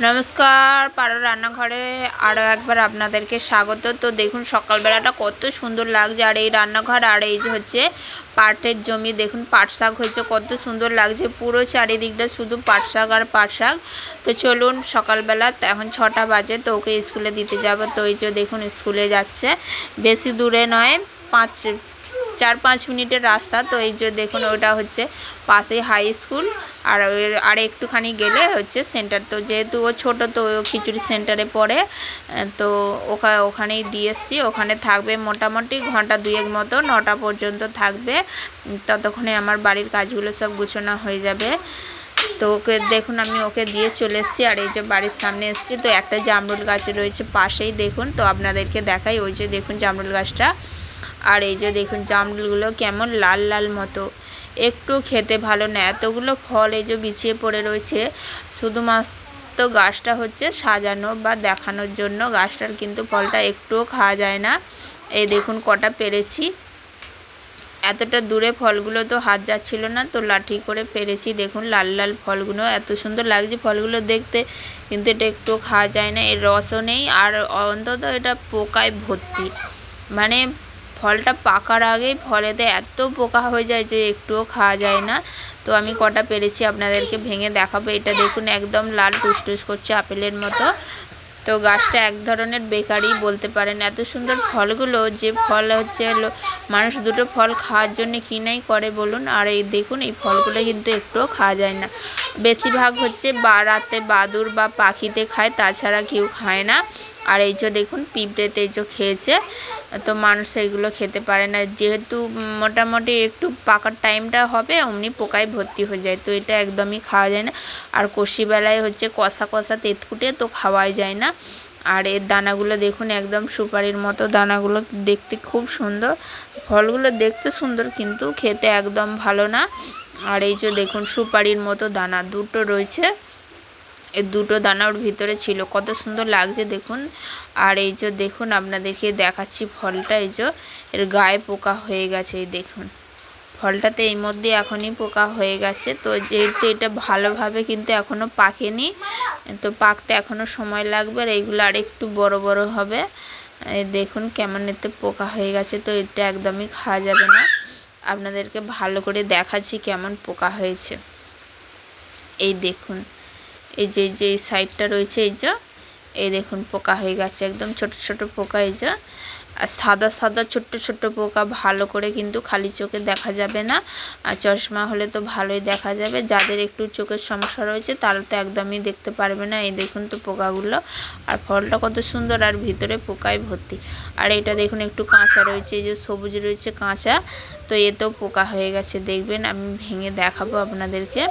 নমস্কার, পারো রান্নাঘরে আরও একবার আপনাদেরকে স্বাগত। তো দেখুন সকালবেলাটা কত সুন্দর লাগছে, আর এই রান্নাঘর আর এই যে হচ্ছে পাটের জমি। দেখুন পাট শাক হয়েছে, কত সুন্দর লাগছে, পুরো চারিদিকটা শুধু পাট শাক আর পাট শাক। তো চলুন সকালবেলা, এখন 6টা বাজে, তো ওকে স্কুলে দিতে যাব। তো এই যে দেখুন স্কুলে যাচ্ছে, বেশি দূরে নয়, 4-5 মিনিটের রাস্তা। তো এই যে দেখুন ওটা হচ্ছে পাশেই হাই স্কুল, আর একটুখানি গেলে হচ্ছে সেন্টার। তো যেহেতু ও ছোটো, তো খিচুড়ি সেন্টারে পড়ে, তো ওখানেই দিয়ে এসছি। ওখানে থাকবে মোটামুটি ঘন্টা 2 মতো, 9টা পর্যন্ত থাকবে। ততক্ষণে আমার বাড়ির কাজগুলো সব গুছানো হয়ে যাবে। তো ওকে দেখুন আমি ওকে দিয়ে চলে এসেছি, আর এই যে বাড়ির সামনে এসেছি। তো একটা জামরুল গাছ রয়েছে পাশেই, দেখুন। তো আপনাদেরকে দেখাই, ওই যে দেখুন জামরুল গাছটা, আর এই যে দেখুন জামরুলগুলো কেমন লাল লাল মতো, একটু খেতে ভালো না, এতগুলো ফল এই যে বিছিয়ে পড়ে রয়েছে। শুধুমাত্র গাছটা হচ্ছে সাজানো বা দেখানোর জন্য, গাছটার কিন্তু ফলটা একটুও খাওয়া যায় না। এই দেখুন কটা পেরেছি, এতটা দূরে ফলগুলো তো হাত যাচ্ছিল না, তো লাঠি করে পেরেছি। দেখুন লাল লাল ফলগুলো এত সুন্দর লাগছে ফলগুলো দেখতে, কিন্তু এটা একটুও খাওয়া যায় না, এর রসও নেই, আর অন্তত এটা পোকায় ভর্তি। মানে ফলটা পাকার আগেই ফলেতে এত পোকা হয়ে যায় যে একটুও খাওয়া যায় না। তো আমি কটা পেরেছি আপনাদেরকে ভেঙে দেখাবো। এটা দেখুন একদম লাল টুসটুস করছে, আপেলের মতো। তো গাছটা এক ধরনের বেকারি বলতে পারেন, এত সুন্দর ফলগুলো, যে ফল হচ্ছে মানুষ দুটো ফল খাওয়ার জন্য কিনাই করে বলুন। আর এই দেখুন এই ফলগুলো কিন্তু একটুও খাওয়া যায় না, বেশিরভাগ হচ্ছে রাতে বাদুড় বা পাখিতে খায়, তাছাড়া কেউ খায় না। আর এই যে দেখুন পিঁপড়েতে এই যে খেয়েছে, তো মানুষ এগুলো খেতে পারে না, যেহেতু মোটামুটি একটু পাকার টাইমটা হবে অমনি পোকায় ভর্তি হয়ে যায়, তো এটা একদমই খাওয়া যায় না। আর কষিবেলায় হচ্ছে কষা কষা তেঁতুকুটে, তো খাওয়াই যায় না। আর এর দানাগুলো দেখুন একদম সুপারির মতো, দানাগুলো দেখতে খুব সুন্দর, ফলগুলো দেখতে সুন্দর কিন্তু খেতে একদম ভালো না। আর এই যে দেখুন সুপারির মতো দানা দুটো রয়েছে, এই দুটো দানা ওর ভিতরে ছিল, কত সুন্দর লাগছে দেখুন। আর এই যে দেখুন আপনাদেরকে দেখাচ্ছি ফলটা, এই যে এর গায়ে পোকা হয়ে গেছে, এই দেখুন ফলটাতে এই মধ্যে এখনই পোকা হয়ে গেছে। তো যেহেতু এটা ভালোভাবে কিন্তু এখনও পাকেনি, তো পাকতে এখনও সময় লাগবে, আর এইগুলো আর একটু বড় বড় হবে। দেখুন কেমন এতে পোকা হয়ে গেছে, তো এটা একদমই খাওয়া যাবে না। আপনাদেরকে ভালো করে দেখাচ্ছি কেমন পোকা হয়েছে। এই দেখুন এই যে সাইডটা রয়েছে, এই দেখুন পোকা হয়ে গেছে, একদম ছোট ছোট পোকা, এই যে আর সাদা সাদা ছোট্ট ছোট্ট পোকা, ভালো করে কিন্তু খালি চোখে দেখা যাবে না, আর চশমা হলে তো ভালোই দেখা যাবে। যাদের একটু চোখের সমস্যা রয়েছে তারা তো একদমই দেখতে পারবে না। এই দেখুন তো পোকাগুলো, আর ফলটা কত সুন্দর, আর ভিতরে পোকায় ভর্তি। আর এটা দেখুন একটু কাঁচা রয়েছে, এই যে সবুজ রয়েছে কাঁচা, তো এতেও পোকা হয়ে গেছে। দেখবেন আমি ভেঙে দেখাবো আপনাদেরকে,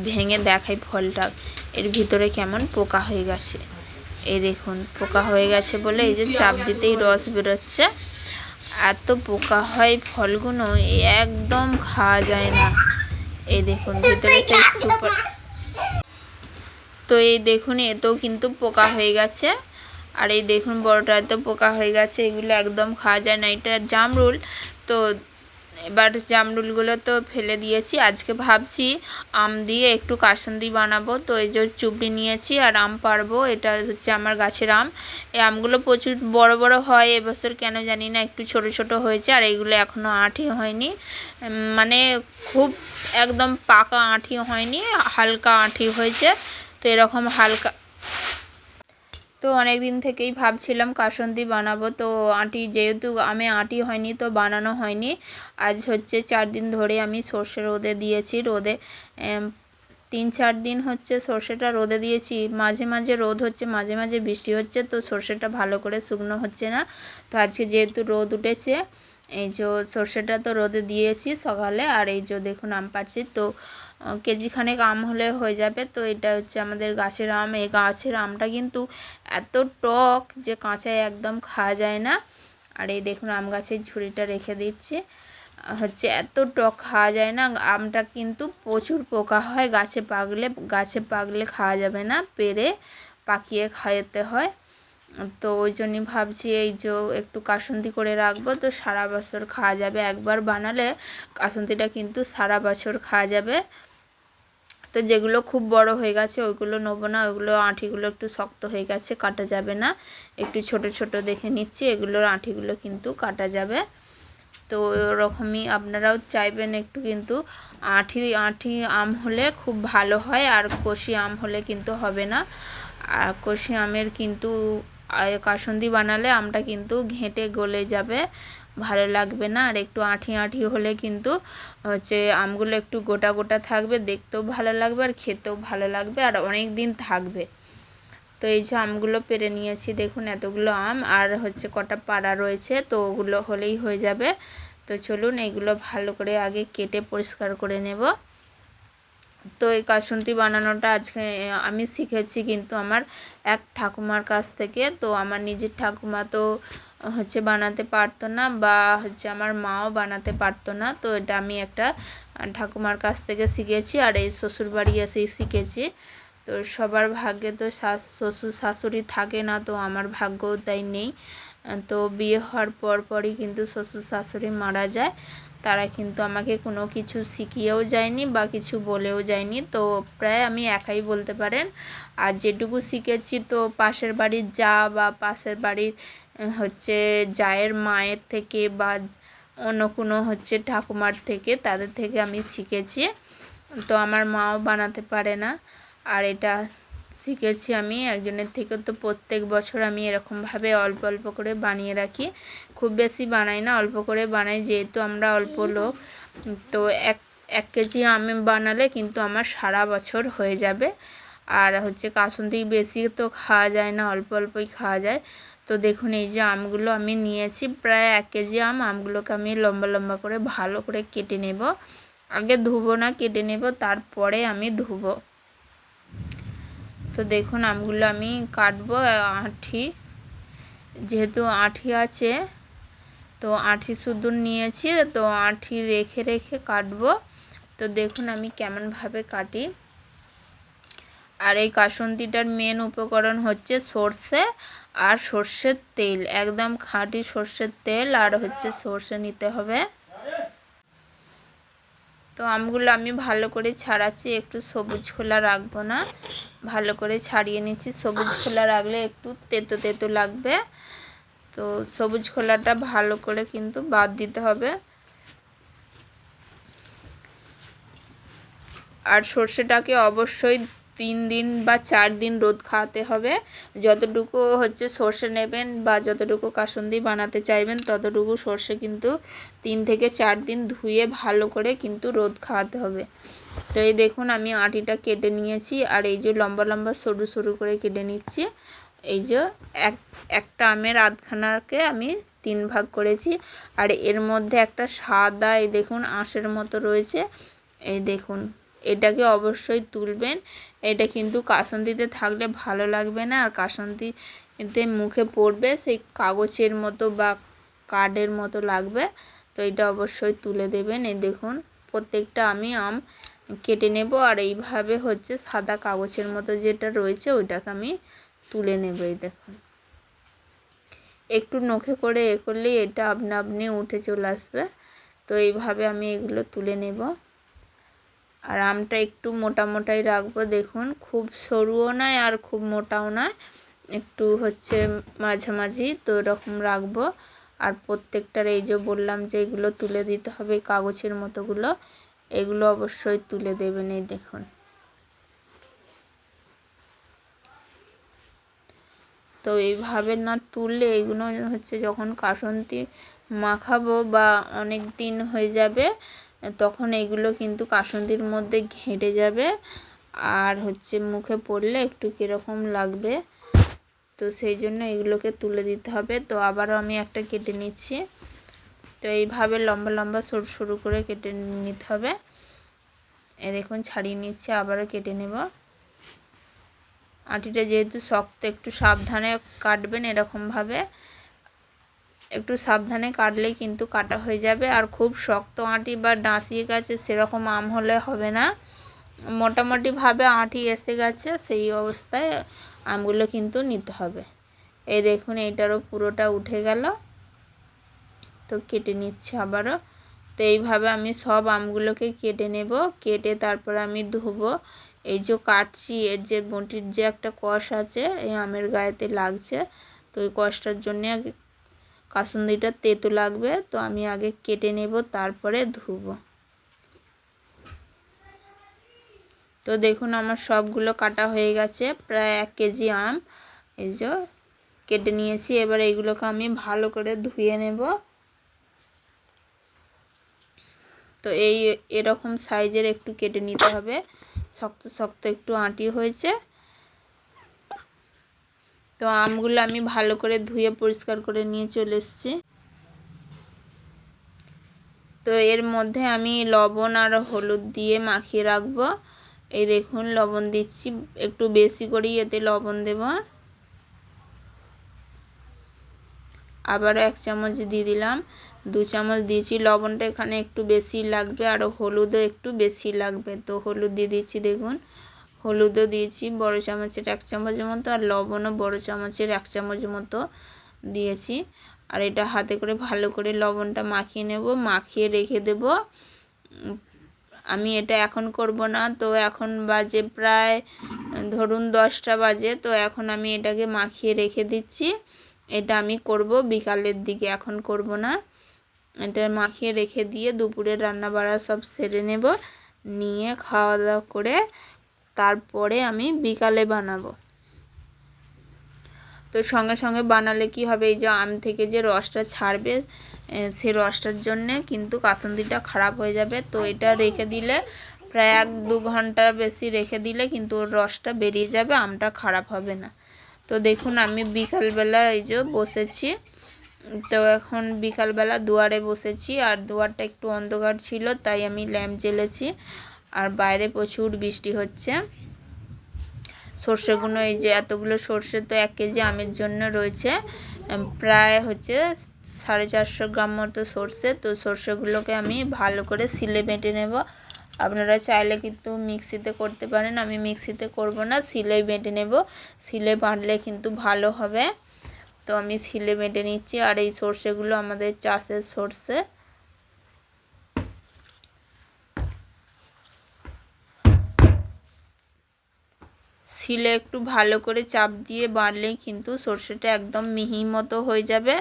ভেঙে দেখাই ফলটা, এর ভিতরে কেমন পোকা হয়ে গেছে। এই দেখুন পোকা হয়ে গেছে বলে এই যে চাপ দিতেই রস বেরোচ্ছে, এত পোকা হয় ফলগুলো, একদম খাওয়া যায় না। এই দেখুন ভিতরে সেই সুপার, তো এই দেখুন এতেও কিন্তু পোকা হয়ে গেছে। আর এই দেখুন বড়টাতেও পোকা হয়ে গেছে, এগুলো একদম খাওয়া যায় না। এটা জামরুল, তো এবার জামরুলগুলো তো ফেলে দিয়েছি, আজকে ভাবছি আম দিয়ে একটু কাসুন্দি বানাবো। তো এই যে চুবড়ি নিয়েছি আর আম পারবো, এটা হচ্ছে আমার গাছের আম। এই আমগুলো প্রচুর বড় বড় হয়, এবছর কেন জানি না একটু ছোট ছোট হয়েছে, আর এইগুলো এখনও আঁটি হয়নি, মানে খুব একদম পাকা আঁটি হয়নি, হালকা আঁটি হয়েছে। তো এরকম হালকা, তো অনেক দিন থেকেই ভাবছিলাম কাসুন্দি বানাবো, তো আঁটি যেহেতু আমে আঁটি হয়নি তো বানানো হয়নি। আজ হচ্ছে 4 দিন ধরে আমি সর্ষে রোদে দিয়েছি, রোদে 3-4 দিন হচ্ছে সর্ষেটা রোদে দিয়েছি, মাঝে মাঝে রোদ হচ্ছে মাঝে মাঝে বৃষ্টি হচ্ছে, তো সর্ষেটা ভালো করে শুকনো হচ্ছে না। তো আজকে যেহেতু রোদ উঠেছে, এই যে সর্ষেটা তো রোদে দিয়েছি সকালে। আর এই যে দেখুন আম পাড়ছি, তো কেজিখানেক আম হলে হয়ে যাবে। তো এটা হচ্ছে আমাদের গাছের আম, এই গাছের আমটা কিন্তু এত টক যে কাঁচায় একদম খাওয়া যায় না। আর এই দেখুন আম গাছের ঝুড়িটা রেখে দিচ্ছি, হচ্ছে এত টক খাওয়া যায় না। আমটা কিন্তু প্রচুর পোকা হয়, গাছে পাকলে খাওয়া যাবে না, পেড়ে পাকিয়ে খাওয়াতে হয়। তো ওই জন্যই ভাবছি এই যে একটু কাসুন্দি করে রাখবো, তো সারা বছর খাওয়া যাবে, একবার বানালে কাসুন্দিটা কিন্তু সারা বছর খাওয়া যাবে। তো যেগুলো খুব বড় হয়ে গেছে ওইগুলো নেবো না, ওইগুলো আঁটিগুলো একটু শক্ত হয়ে গেছে, কাটা যাবে না। একটু ছোট ছোট দেখে নিচ্ছি, এগুলোর আঁটিগুলো কিন্তু কাটা যাবে। তো ওরকমই আপনারাও চাইবেন একটু, কিন্তু আঁটি আঁটি আম হলে খুব ভালো হয়, আর কষি আম হলে কিন্তু হবে না। আর কষি আমের কিন্তু কাসুন্দি বানালে আমটা কিন্তু ঘেঁটে গলে যাবে, ভালো লাগবে না। আর একটু আঁটি আঁটি হলে কিন্তু হচ্ছে আমগুলো একটু গোটা গোটা থাকবে, দেখতেও ভালো লাগবে আর খেতেও ভালো লাগবে, আর অনেক দিন থাকবে। তো এই যে আমগুলো পেরে নিয়েছি, দেখুন এতগুলো আম, আর হচ্ছে কটা পাড়া রয়েছে, তো ওগুলো হলেই হয়ে যাবে। তো চলুন এগুলো ভালো করে আগে কেটে পরিষ্কার করে নেব। তো এই কাসুন্দি বানানোটা আজকে আমি শিখেছি কিন্তু আমার এক ঠাকুমার কাছ থেকে। তো আমার নিজের ঠাকুমা তো হচ্ছে বানাতে পারতো না, বা হচ্ছে আমার মাও বানাতে পারতো না। তো এটা আমি একটা ঠাকুমার কাছ থেকে শিখেছি, আর এই শ্বশুরবাড়ি এসেই শিখেছি। তো সবার ভাগ্যে তো শ্বশুর শাশুড়ি থাকে না, তো আমার ভাগ্যও তাই নেই। তো বিয়ে হওয়ার পরই কিন্তু শ্বশুর শাশুড়ি মারা যায়, তারা কিন্তু আমাকে কোনো কিছু শিখিয়েও যায়নি বা কিছু বলেও যায়নি। তো প্রায় আমি একাই বলতে পারেন। আর যেটুকু শিখেছি তো পাশের বাড়ির যা বা পাশের বাড়ির হচ্ছে জায়ের মায়ের থেকে বা অন্য কোনো হচ্ছে ঠাকুমার থেকে, তাদের থেকে আমি শিখেছি। তো আমার মাও বানাতে পারে না, আর এটা শিখেছি আমি একজনের থেকে। তো প্রত্যেক বছর আমি এরকমভাবে অল্প অল্প করে বানিয়ে রাখি, খুব বেশি বানাই না, অল্প করে বানাই, যেহেতু আমরা অল্প লোক। তো এক কেজি আম বানালে কিন্তু আমার সারা বছর হয়ে যাবে। আর হচ্ছে কাসুন্দি বেশি তো খাওয়া যায় না, অল্প অল্পই খাওয়া যায়। তো দেখুন এই যে আমগুলো আমি নিয়েছি, প্রায় 1 কেজি আমগুলোকে আমি লম্বা লম্বা করে ভালো করে কেটে নেব। আগে ধুবো না, কেটে নেব, তারপরে আমি ধুবো। তো দেখুন আমগুলো আমি কাটবো, আঁটি যেহেতু আঁটি আছে, তো আঁটি শুদ্ধ নিয়েছি, তো আঁটি রেখে রেখে কাটবো। তো দেখুন আমি কেমনভাবে কাটি। আর এই কাসুন্দিটার মেন উপকরণ হচ্ছে সর্ষে আর সর্ষের তেল, একদম খাঁটি সর্ষের তেল, আর হচ্ছে সর্ষে নিতে হবে। তো আমগুলো আমি ভালো করে ছাড়াচ্ছি, একটু সবুজ খোলা রাখবো না, ভালো করে ছাড়িয়ে নিচ্ছি। সবুজ খোলা রাখলে একটু তেতো তেতো লাগবে, তো সবুজ খোলাটা ভালো করে কিন্তু বাদ দিতে হবে। আর সর্ষেটাকে অবশ্যই 3 দিন বা 4 দিন রোদ খাওয়াতে হবে। যতটুকু হচ্ছে সর্ষে নেবেন বা যতটুকু কাসুন্দি বানাতে চাইবেন ততটুকু সর্ষে কিন্তু 3 থেকে 4 দিন ধুয়ে ভালো করে কিন্তু রোদ খাওয়াতে হবে। তো এই দেখুন আমি আটিটা কেটে নিয়েছি, আর এই যে লম্বা লম্বা সরু সরু করে কেটে নিচ্ছি। এই যে একটা আমের আধখানাকে আমি 3 ভাগ করেছি, আর এর মধ্যে একটা সাদা এই দেখুন আঁশের মতো রয়েছে, এই দেখুন এটাকে অবশ্যই তুলবেন। এটা কিন্তু কাসুন্দিতে থাকলে ভালো লাগবে না, আর কাসুন্দিতে মুখে পড়বে সেই কাগজের মতো বা কার্ডের মতো লাগবে। তো এটা অবশ্যই তুলে দেবেন। এই দেখুন প্রত্যেকটা আমি আম কেটে নেব, আর এইভাবে হচ্ছে সাদা কাগজের মতো যেটা রয়েছে ওইটাকে আমি তুলে নেব। এই দেখুন একটু নখে করে করলেই এটা আপনা আপনি উঠে চলে আসবে। তো এইভাবে আমি এগুলো তুলে নেব। আর আমটা একটু মোটা মোটাই রাখবো, দেখুন খুব সরুও নয় আর খুব মোটাও নয়, একটু হচ্ছে মাঝামাঝি, তো এরকম রাখবো। আর প্রত্যেকটার এই যে বললাম যে এগুলো তুলে দিতে হবে কাগজের মতোগুলো, এগুলো অবশ্যই তুলে দেবেন। এই দেখুন তো এইভাবে না তুললে এগুলো হচ্ছে যখন কাসুন্দি মাখাবো বা অনেক দিন হয়ে যাবে তখন এগুলো কিন্তু কাসুন্দির মধ্যে ঘেঁটে যাবে, আর হচ্ছে মুখে পড়লে একটু কীরকম লাগবে। তো সেই জন্য এগুলোকে তুলে দিতে হবে। তো আবারও আমি একটা কেটে নিচ্ছি। তো এইভাবে লম্বা লম্বা সরু সরু করে কেটে নিতে হবে। এই দেখুন ছাড়িয়ে নিচ্ছে, আবারও কেটে নেব। আটিটা যেহেতু শক্ত একটু সাবধানে কাটবেন, এরকমভাবে একটু সাবধানে কাটলেই কিন্তু কাটা হয়ে যাবে। আর খুব শক্ত আঁটি বা ডাঁসিয়ে গেছে সেরকম আম হলে হবে না, মোটামুটিভাবে আঁটি এসে গেছে সেই অবস্থায় আমগুলো কিন্তু নিতে হবে। এই দেখুন এইটারও পুরোটা উঠে গেল, তো কেটে নিচ্ছে আবারও। তো এইভাবে আমি সব আমগুলোকে কেটে নেব, কেটে তারপর আমি ধুবো। এই যে কাটছি, এর যে বটির যে একটা কষ আছে এই আমের গায়েতে লাগছে, তো ওই কষটার জন্যে আগে কাসুন্দিটা তেতো লাগবে, তো আমি আগে কেটে নেব তারপরে ধুবো। তো দেখুন আমার সবগুলো কাটা হয়ে গেছে, প্রায় 1 কেজি আম এই যে কেটে নিয়েছি। এবার এইগুলোকে আমি ভালো করে ধুয়ে নেব। তো এরকম সাইজের একটু কেটে নিতে হবে, শক্ত শক্ত একটু আঁটি হয়েছে। তো আমগুলো আমি ভালো করে ধুয়ে পরিষ্কার করে নিয়ে চলে এসেছি। তো এর মধ্যে আমি লবণ আর হলুদ দিয়ে মাখিয়ে রাখবো। এই দেখুন লবণ দিচ্ছি, একটু বেশি করেই এতে লবণ দেব। আবারও 1 চামচ দিয়ে দিলাম, 2 চামচ দিয়েছি। লবণটা এখানে একটু বেশি লাগবে আর হলুদও একটু বেশি লাগবে, তো হলুদ দিয়ে দিচ্ছি। দেখুন হলুদও দিয়েছি বড় চামচের 1 চামচের মতো, আর লবণও বড় চামচের 1 চামচ মতো দিয়েছি। আর এটা হাতে করে ভালো করে লবণটা মাখিয়ে নেব, মাখিয়ে রেখে দেব। আমি এটা এখন করব না, তো এখন বাজে প্রায় ধরুন 10টা বাজে, তো এখন আমি এটাকে মাখিয়ে রেখে দিচ্ছি। এটা আমি করব বিকালের দিকে, এখন করব না। এটা মাখিয়ে রেখে দিয়ে দুপুরের রান্না বাড়া সব সেরে নেব, নিয়ে খাওয়া দাওয়া করে তারপরে আমি বিকালে বানাবো। তো সঙ্গে সঙ্গে বানালে কি হবে, এই যে আম থেকে যে রসটা ছাড়বে সেই রসটার জন্যে কিন্তু কাসুন্দিটা খারাপ হয়ে যাবে। তো এটা রেখে দিলে প্রায় 1-2 ঘন্টার বেশি রেখে দিলে কিন্তু ওর রসটা বেরিয়ে যাবে, আমটা খারাপ হবে না। তো দেখুন আমি বিকালবেলা এই যে বসেছি, তো এখন বিকালবেলা দুয়ারে বসেছি, আর দুয়ারটা একটু অন্ধকার ছিল তাই আমি ল্যাম্প জ্বেলেছি। আর বাইরে প্রচুর বৃষ্টি হচ্ছে। সর্ষেগুলো এই যে এতগুলো সর্ষে, তো 1 কেজি আমের জন্য রয়েছে প্রায় হচ্ছে 450 গ্রাম মতো সর্ষে। তো সর্ষেগুলোকে আমি ভালো করে শিলে বেটে নেব। আপনারা চাইলে কিন্তু মিক্সিতে করতে পারেন, আমি মিক্সিতে করব না, শিলেই বেটে নেব। শিলে বাটলে কিন্তু ভালো হবে। তো আমি শিলে বেটে নিচ্ছি। আর এই সর্ষেগুলো আমাদের চাষের সর্ষে। শিলে একটু ভালো করে চাপ দিয়ে বাটলেই কিন্তু সর্ষেটা একদম মিহি মতো হয়ে যাবে,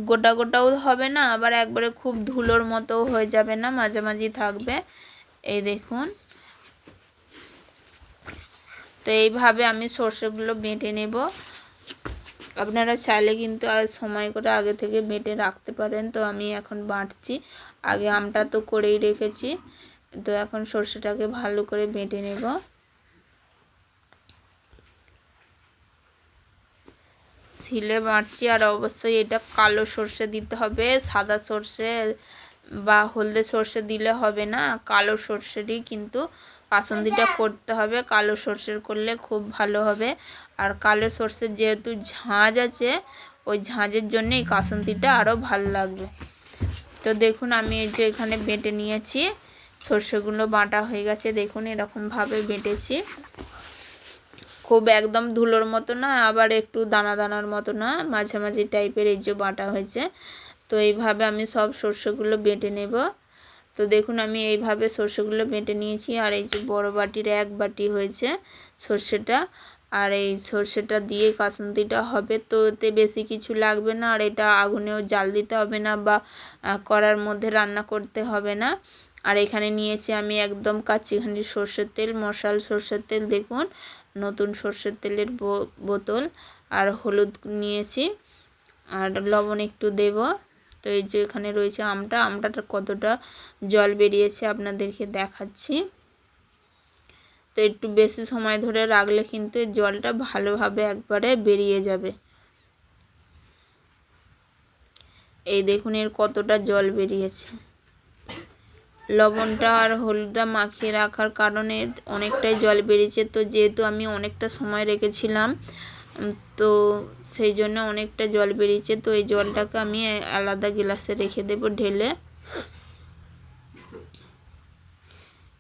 গোটা গোটাও হবে না, আবার একবারে খুব ধুলোর মতো হয়ে যাবে না, মাঝামাঝি থাকবে। এই দেখুন, তো এইভাবে আমি সর্ষেগুলো বেটে নেব। আপনারা চাইলে কিন্তু আর সময় করে আগে থেকে বেটে রাখতে পারেন। তো আমি এখন বাটছি, আগে আমটা তো করেই রেখেছি, তো এখন সর্ষেটাকে ভালো করে বেটে নেব। শিলে বাটছি, আর অবশ্যই এটা কালো সর্ষে দিতে হবে, সাদা সর্ষে বা হলদে সর্ষে দিলে হবে না, কালো সর্ষেরই কিন্তু কাসুন্দিটা করতে হবে। কালো সর্ষের করলে খুব ভালো হবে। আর কালো সর্ষের যেহেতু ঝাঁঝ আছে, ওই ঝাঁঝের জন্য এই কাসুন্দিটা আরও ভালো লাগবে। তো দেখুন আমি এই যে এখানে বেটে নিয়েছি, সর্ষেগুলো বাটা হয়ে গেছে। দেখুন এরকমভাবে বেটেছি, খুব একদম ধুলোর মতো না, আবার একটু দানা দানার মতো না, মাঝামাঝি টাইপের এই যে বাটা হয়েছে। তো এইভাবে আমি সব সর্ষেগুলো বেটে নেব। তো দেখুন আমি এইভাবে সর্ষেগুলো বেটে নিয়েছি। আর এই যে বড় বাটির 1 বাটি হয়েছে সর্ষেটা, আর এই সর্ষেটা দিয়ে কাসুন্দিটা হবে। তো এতে বেশি কিছু লাগবে না, আর এটা আগুনেও জাল দিতে হবে না বা কড়ার মধ্যে রান্না করতে হবে না। আর এখানে নিয়েছি আমি একদম কাচ্চিঘানি সর্ষের তেল, মশাল সর্ষের তেল, দেখুন নতুন সর্ষের তেলের বোতল। আর হলুদ নিয়েছি, আর লবণ একটু দেব। তো এই যে এখানে রয়েছে আমটাটা কতটা জল বেরিয়েছে আপনাদেরকে দেখাচ্ছি। তো একটু বেশি সময় ধরে রাখলে কিন্তু জলটা ভালোভাবে একবারে বেরিয়ে যাবে। এই দেখুন এর কতটা জল বেরিয়েছে। লবণটা আর হলুদটা মাখিয়ে রাখার কারণে অনেকটাই জল বেরিয়েছে। তো যেহেতু আমি অনেকটা সময় রেখেছিলাম, তো সেই জন্য অনেকটা জল বেরিয়েছে। তো এই জলটাকে আমি আলাদা গ্লাসে রেখে দেব ঢেলে।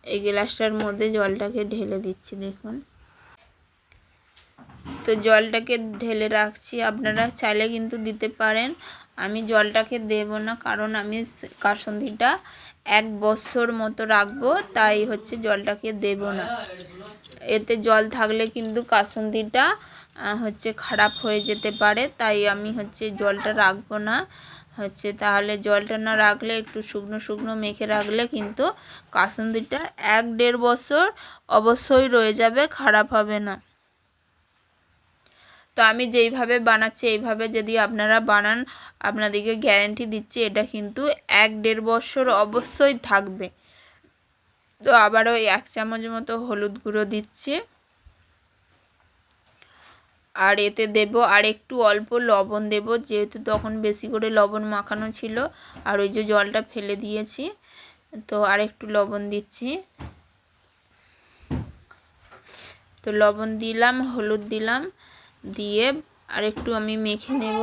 এই গ্লাসটার মধ্যে জলটাকে ঢেলে দিচ্ছি, দেখুন। তো জলটাকে ঢেলে রাখছি, আপনারা চাইলে কিন্তু দিতে পারেন। আমি জলটাকে দেব না, কারণ আমি কাসুন্দিটা 1 বছর মতো রাখবো, তাই হচ্ছে জলটাকে দেব না। এতে জল থাকলে কিন্তু কাসুন্দিটা হচ্ছে খারাপ হয়ে যেতে পারে, তাই আমি হচ্ছে জলটা রাখবো না। হচ্ছে তাহলে জলটা না রাখলে একটু শুকনো শুকনো মেখে রাখলে কিন্তু কাসুন্দিটা 1-1.5 বছর অবশ্যই রয়ে যাবে, খারাপ হবে না। তো আমি যেইভাবে বানাচ্ছি এইভাবে যদি আপনারা বানান, আপনাদেরকে গ্যারান্টি দিচ্ছি এটা কিন্তু 1-1.5 বছর অবশ্যই থাকবে। তো আবারও 1 চামচ মতো হলুদ গুঁড়ো দিচ্ছি, আর এতে দেব আর একটু অল্প লবণ দেব, যেহেতু তখন বেশি করে লবণ মাখানো ছিল আর ওই যে জলটা ফেলে দিয়েছি, তো আর একটু লবণ দিচ্ছি। তো লবণ দিলাম, হলুদ দিলাম, দিয়ে আর একটু আমি মেখে নেব।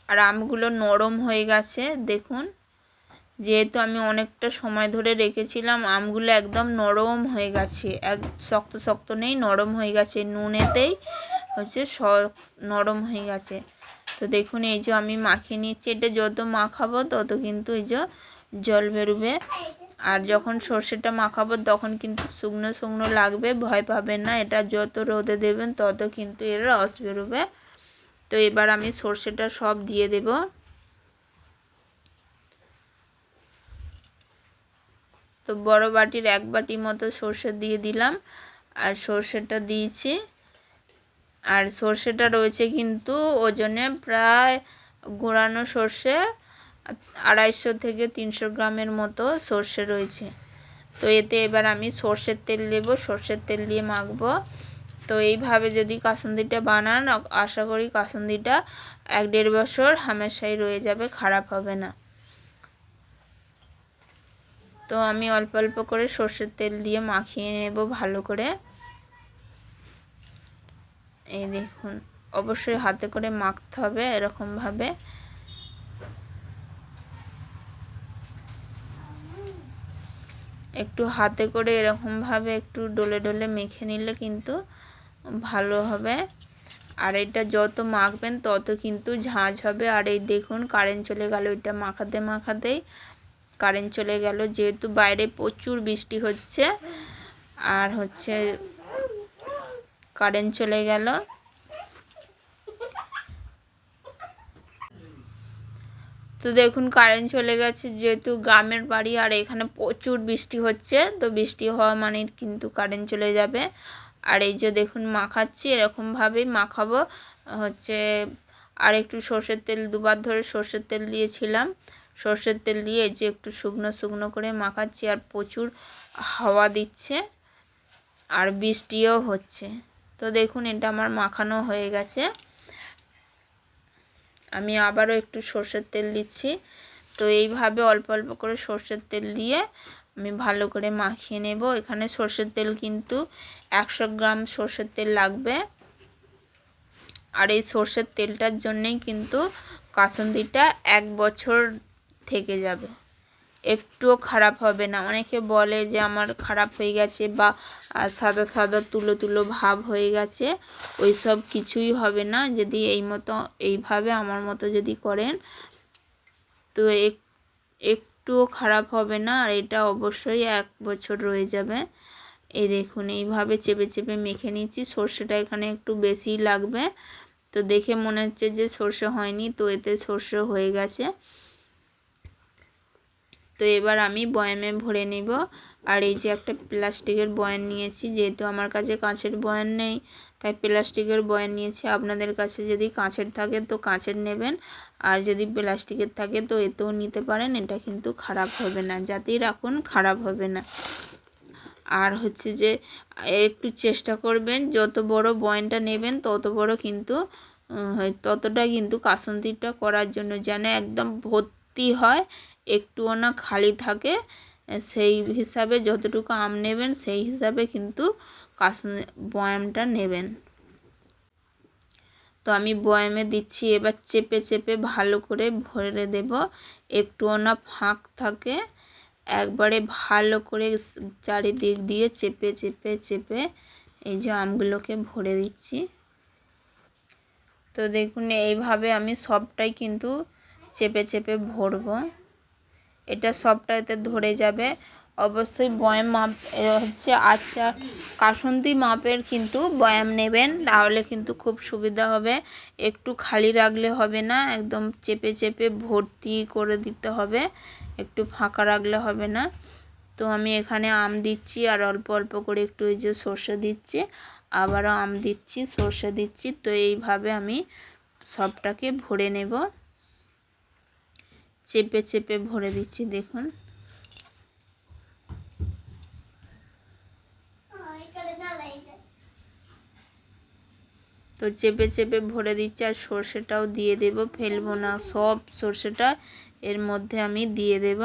আর আমগুলো নরম হয়ে গেছে দেখুন, যেহেতু আমি অনেকটা সময় ধরে রেখেছিলাম, আমগুলো একদম নরম হয়ে গেছে, এক শক্ত শক্ত নেই, নরম হয়ে গেছে, নুনেতেই হচ্ছে নরম হয়ে গেছে। তো দেখুন এই যে আমি মাখিয়ে নিচ্ছি, এটা যত মাখাবো তত কিন্তু এই যে জল বেরোবে। আর যখন সর্ষেটা মাখাবো তখন কিন্তু শুকনো শুকনো লাগবে, ভয় পাবেন না, এটা যত রোদে দেবেন তত কিন্তু এর রস বেরোবে। তো এবার আমি সর্ষেটা সব দিয়ে দেব। তো বড় বাটির 1 বাটি মতো সর্ষে দিয়ে দিলাম, আর সর্ষেটা দিয়েছি। আর সর্ষেটা রয়েছে কিন্তু ওজনে প্রায় গুঁড়ানো সর্ষে 250 থেকে 300 গ্রামের মতো সর্ষে রয়েছে। তো এতে এবার আমি সর্ষের তেল দেব, সর্ষের তেল দিয়ে মাখবো। তো এইভাবে যদি কাসুন্দিটা বানান, আশা করি কাসুন্দিটা 1-1.5 বছর হামেশাই রয়ে যাবে, খারাপ হবে না। তো আমি অল্প অল্প করে সর্ষের তেল দিয়ে মাখিয়ে নেব ভালো করে। এই দেখুন, অবশ্যই হাতে করে মাখতে হবে এরকমভাবে। একটু হাতে করে এরকমভাবে একটু ডলে ডলে মেখে নিলে কিন্তু ভালো হবে। আর এটা যত মাখবেন তত কিন্তু ঝাঁঝ হবে। আর এই দেখুন কারেন্ট চলে গেল, এটা মাখাতে মাখাতেই কারেন্ট চলে গেল, যেহেতু বাইরে প্রচুর বৃষ্টি হচ্ছে আর হচ্ছে কারেন্ট চলে গেল। তো দেখুন কারেন্ট চলে গেছে, যেহেতু গ্রামের বাড়ি আর এখানে প্রচুর বৃষ্টি হচ্ছে, তো বৃষ্টি হওয়া মানে কিন্তু কারেন্ট চলে যাবে। আর এই যে দেখুন মাখাচ্ছি, এরকমভাবেই মাখাবো। হচ্ছে আর একটু সর্ষের তেল, 2 বার ধরে সর্ষের তেল দিয়েছিলাম, সর্ষের তেল দিয়ে এই যে একটু শুকনো শুকনো করে মাখাচ্ছি। আর প্রচুর হাওয়া দিচ্ছে আর বৃষ্টিও হচ্ছে। তো দেখুন এটা আমার মাখানো হয়ে গেছে। আমি আবারও একটু সর্ষের তেল দিচ্ছি। তো এইভাবে অল্প অল্প করে সর্ষের তেল দিয়ে আমি ভালো করে মাখিয়ে নেব। এখানে সর্ষের তেল কিন্তু 100 গ্রাম সর্ষের তেল লাগবে। আর এই সর্ষের তেলটার জন্যেই কিন্তু কাসুন্দিটা 1 বছর থেকে যাবে, একটুও খারাপ হবে না। অনেকে বলে যে আমার খারাপ হয়ে গেছে বা সাদা সাদা তুলো তুলো ভাব হয়ে গেছে, ওই সব কিছুই হবে না যদি এইভাবে আমার মতো যদি করেন, তো একটুও খারাপ হবে না। আর এটা অবশ্যই 1 বছর রয়ে যাবে। এই দেখুন এইভাবে চেপে চেপে মেখে নিচ্ছি। সর্ষেটা এখানে একটু বেশি লাগবে, তো দেখে মনে হচ্ছে যে সর্ষে হয়নি, তো এতে সর্ষে হয়ে গেছে। তো এবার আমি বয়ামে ভরে নিব। আর এই যে একটা প্লাস্টিকের বয়াম নিয়েছি, যেহেতু আমার কাছে কাঁচের বয়াম নেই তাই প্লাস্টিকের বয়াম নিয়েছি। আপনাদের কাছে যদি কাঁচের থাকে তো কাঁচের নেবেন, আর যদি প্লাস্টিকের থাকে তো এতেও নিতে পারেন, এটা কিন্তু খারাপ হবে না, যাতেই রাখুন খারাপ হবে না। আর হচ্ছে যে একটু চেষ্টা করবেন যত বড় বয়ামটা নেবেন তত বড় কিন্তু ততটা কিন্তু কাসুন্দিটা করার জন্য যেন একদম ভর্তি হয়, একটুও না খালি থাকে, সেই হিসাবে যতটুকু আম নেবেন সেই হিসাবে কিন্তু বয়ামটা নেবেন। তো আমি বয়ামে দিচ্ছি, এবার চেপে চেপে ভালো করে ভরে দেব, একটুও না ফাঁক থাকে, একবারে ভালো করে চারিদিক দিয়ে চেপে চেপে চেপে এই যে আমগুলোকে ভরে দিচ্ছি। তো দেখুন এইভাবে আমি সবটাই কিন্তু চেপে চেপে ভরবো, এটা সবটাতে ধরে যাবে। অবশ্যই বয়াম মাপ হচ্ছে আচ্ছা কাসুন্দি মাপের কিন্তু বয়াম নেবেন, তাহলে কিন্তু খুব সুবিধা হবে। একটু খালি রাখলে হবে না, একদম চেপে চেপে ভর্তি করে দিতে হবে, একটু ফাঁকা রাখলে হবে না। তো আমি এখানে আম দিচ্ছি আর অল্প অল্প করে একটু এই যে সর্ষে দিচ্ছি, আবারও আম দিচ্ছি, সর্ষে দিচ্ছি। তো এইভাবে আমি সবটাকে ভরে নেব, চেপে চেপে ভরে দিচ্ছি দেখুন। তো চেপে চেপে ভরে দিচ্ছি আর সর্ষেটাও দিয়ে দেব, ফেলবো না, সব সর্ষেটা এর মধ্যে আমি দিয়ে দেব।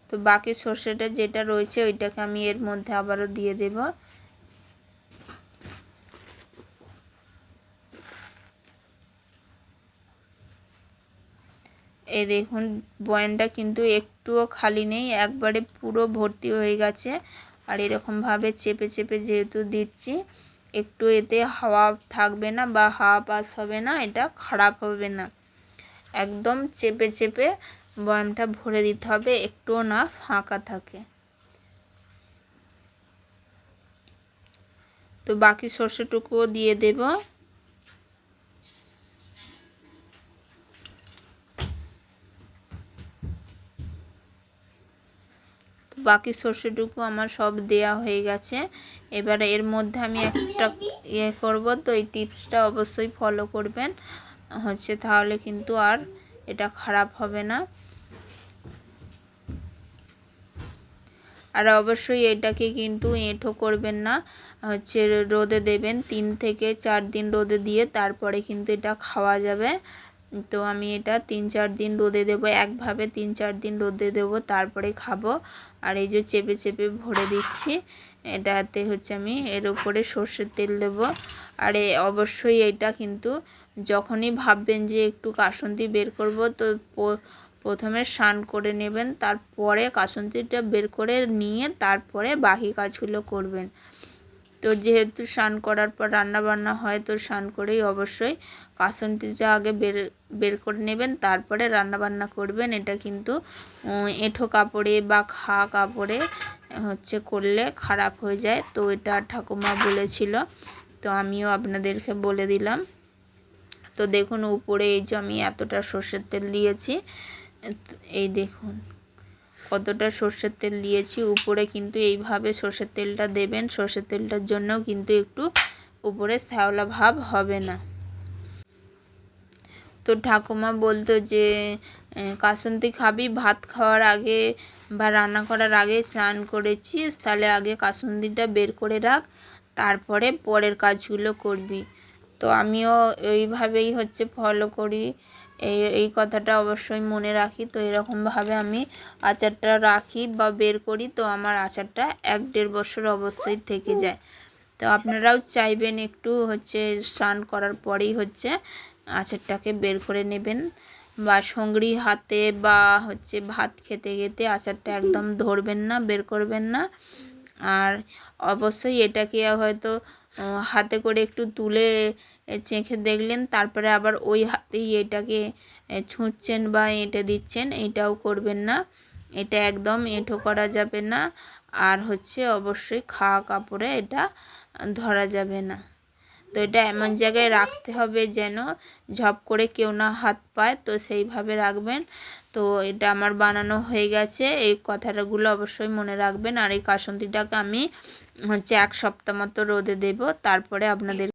তো বাকি সর্ষেটা যেটা রয়েছে ওইটাকে আমি এর মধ্যে আবারও দিয়ে দেব। এই দেখুন বয়ামটা কিন্তু একটুও খালি নেই, একবারে পুরো ভর্তি হয়ে গেছে। আর এরকমভাবে চেপে চেপে যেহেতু দিচ্ছি, একটু এতে হাওয়া থাকবে না বা হাওয়া পাস হবে না, এটা খারাপ হবে না। একদম চেপে চেপে বয়ামটা ভরে দিতে হবে, একটুও না ফাঁকা থাকে। তো বাকি সর্ষেটুকুও দিয়ে দেব। বাকি সর্ষেটুকু আমার সব দেয়া হয়ে গেছে। এবার এর মধ্যে আমি একটা করব, তো এই টিপসটা অবশ্যই ফলো করবেন হচ্ছে, তাহলে কিন্তু আর এটা খারাপ হবে না। আর অবশ্যই এটাকে কিন্তু এঁঠো করবেন না, হচ্ছে রোদে দেবেন, 3 থেকে 4 দিন রোদে দিয়ে তারপরে কিন্তু এটা খাওয়া যাবে। তো আমি এটা 3-4 দিন রোদে দেবো, একভাবে 3-4 দিন রোদে দেবো, তারপরে খাবো। আর এই যে চেপে চেপে ভরে দিচ্ছি, এটাতে হচ্ছে আমি এর উপরে সর্ষের তেল দেবো। আর অবশ্যই এটা কিন্তু যখনই ভাববেন যে একটু কাসুন্দি বের করব, তো প্রথমে স্নান করে নেবেন, তারপরে কাসুন্দিটা বের করে নিয়ে তারপরে বাকি কাজগুলো করবেন। তো যেহেতু স্নান করার পর রান্না বান্না হয়, তো স্নান করেই অবশ্যই কাসুন্দিটা আগে বের করে নেবেন, তারপরে রান্না বান্না করবেন। এটা কিন্তু এঁঠো কাপড়ে বা কাপড়ে হচ্ছে করলে খারাপ হয়ে যায়। তো এটা ঠাকুমা বলেছিল, তো আমিও আপনাদেরকে বলে দিলাম। তো দেখুন উপরে এই যে আমি এতটা সর্ষের তেল দিয়েছি, এই দেখুন কতটা সর্ষের তেল দিয়েছি উপরে, কিন্তু এইভাবে সর্ষের তেলটা দেবেন, সর্ষের তেলটার জন্য কিন্তু একটু উপরে শ্যাওলা ভাব হবে না। তো ঠাকুমা বলতো যে কাসুন্দি খাবি ভাত খাওয়ার আগে বা রান্না করার আগে স্নান করেছিস, তাহলে আগে কাসুন্দিটা বের করে রাখ, তারপরে পরের কাজগুলো করবি। তো আমিও এইভাবেই হচ্ছে ফলো করি, এই কথাটা অবশ্যই মনে রাখি। তো এরকমভাবে আমি আচারটা রাখি বা বের করি, তো আমার আচারটা 1-1.5 বছর অবশ্যই থেকে যায়। তো আপনারাও চাইবেন একটু হচ্ছে স্নান করার পরেই হচ্ছে আচারটাকে বের করে নেবেন, বা সঙ্গী হাতে বা হচ্ছে ভাত খেতে খেতে আচারটা একদম ধরবেন না, বের করবেন না। আর অবশ্যই এটাকে হয়তো হাতে করে একটু তুলে চেখে দেখলেন, তারপরে আবার ওই হাতেই এটাকে ছুঁচ্ছেন বা এঁটে দিচ্ছেন, এটাও করবেন না। এটা একদম এঁঠো করা যাবে না। আর হচ্ছে অবশ্যই খাওয়া কাপড়ে এটা ধরা যাবে না। তো এটা এমন জায়গায় রাখতে হবে যেন ঝপ করে কেউ না হাত পায়, তো সেইভাবে রাখবেন। তো এটা আমার বানানো হয়ে গেছে, এই কথাটাগুলো অবশ্যই মনে রাখবেন। আর এই কাসুন্দিটাকে আমি হচ্ছে 1 সপ্তাহ মতো রোদে দেব, তারপরে আপনাদের